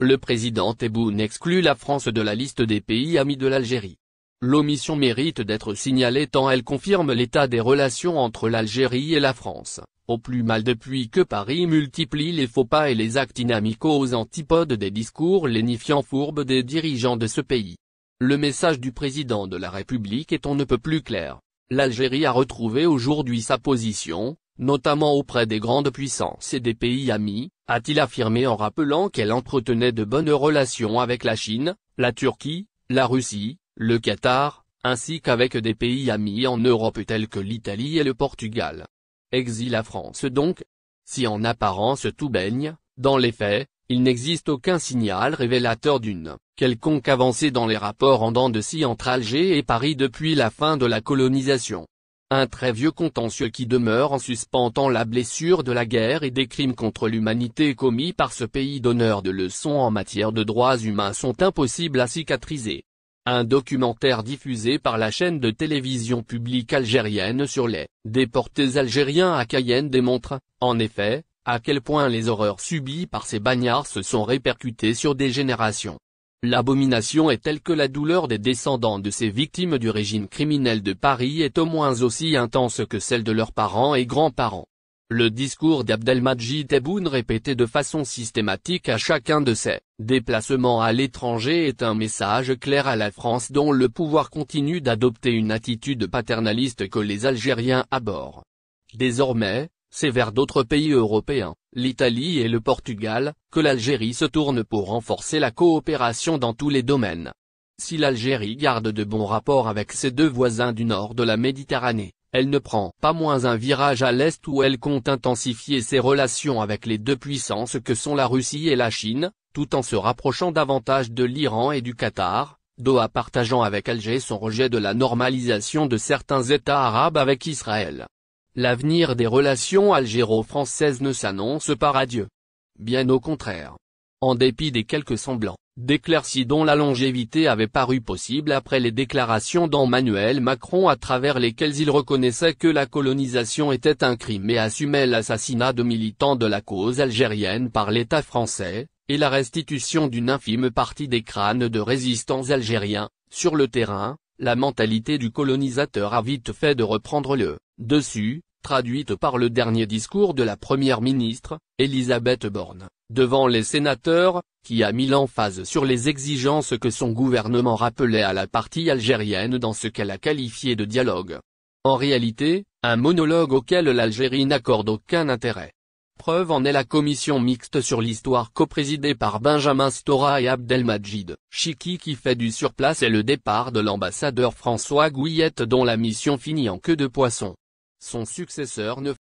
Le président Tebboune exclut la France de la liste des pays amis de l'Algérie. L'omission mérite d'être signalée tant elle confirme l'état des relations entre l'Algérie et la France, au plus mal depuis que Paris multiplie les faux pas et les actes inamicaux aux antipodes des discours lénifiants fourbes des dirigeants de ce pays. Le message du président de la République est on ne peut plus clair. L'Algérie a retrouvé aujourd'hui sa position, notamment auprès des grandes puissances et des pays amis, a-t-il affirmé en rappelant qu'elle entretenait de bonnes relations avec la Chine, la Turquie, la Russie, le Qatar, ainsi qu'avec des pays amis en Europe tels que l'Italie et le Portugal. Exile la France donc? Si en apparence tout baigne, dans les faits, il n'existe aucun signal révélateur d'une quelconque avancée dans les rapports en dents de scie entre Alger et Paris depuis la fin de la colonisation. Un très vieux contentieux qui demeure en suspens tant la blessure de la guerre et des crimes contre l'humanité commis par ce pays donneur de leçons en matière de droits humains sont impossibles à cicatriser. Un documentaire diffusé par la chaîne de télévision publique algérienne sur les déportés algériens à Cayenne démontre, en effet, à quel point les horreurs subies par ces bagnards se sont répercutées sur des générations. L'abomination est telle que la douleur des descendants de ces victimes du régime criminel de Paris est au moins aussi intense que celle de leurs parents et grands-parents. Le discours d'Abdelmadjid Tebboune répété de façon systématique à chacun de ses déplacements à l'étranger est un message clair à la France dont le pouvoir continue d'adopter une attitude paternaliste que les Algériens abhorrent. Désormais, c'est vers d'autres pays européens, l'Italie et le Portugal, que l'Algérie se tourne pour renforcer la coopération dans tous les domaines. Si l'Algérie garde de bons rapports avec ses deux voisins du nord de la Méditerranée, elle ne prend pas moins un virage à l'est où elle compte intensifier ses relations avec les deux puissances que sont la Russie et la Chine, tout en se rapprochant davantage de l'Iran et du Qatar, Doha partageant avec Alger son rejet de la normalisation de certains États arabes avec Israël. L'avenir des relations algéro-françaises ne s'annonce pas radieux. Bien au contraire. En dépit des quelques semblants d'éclaircies dont la longévité avait paru possible après les déclarations d'Emmanuel Macron à travers lesquelles il reconnaissait que la colonisation était un crime et assumait l'assassinat de militants de la cause algérienne par l'État français, et la restitution d'une infime partie des crânes de résistants algériens, sur le terrain, la mentalité du colonisateur a vite fait de reprendre le dessus, traduite par le dernier discours de la première ministre, Elisabeth Borne, devant les sénateurs, qui a mis l'emphase sur les exigences que son gouvernement rappelait à la partie algérienne dans ce qu'elle a qualifié de dialogue. En réalité, un monologue auquel l'Algérie n'accorde aucun intérêt. Preuve en est la commission mixte sur l'histoire coprésidée par Benjamin Stora et Abdelmadjid Chiki qui fait du surplace et le départ de l'ambassadeur François Gouillette dont la mission finit en queue de poisson. Son successeur ne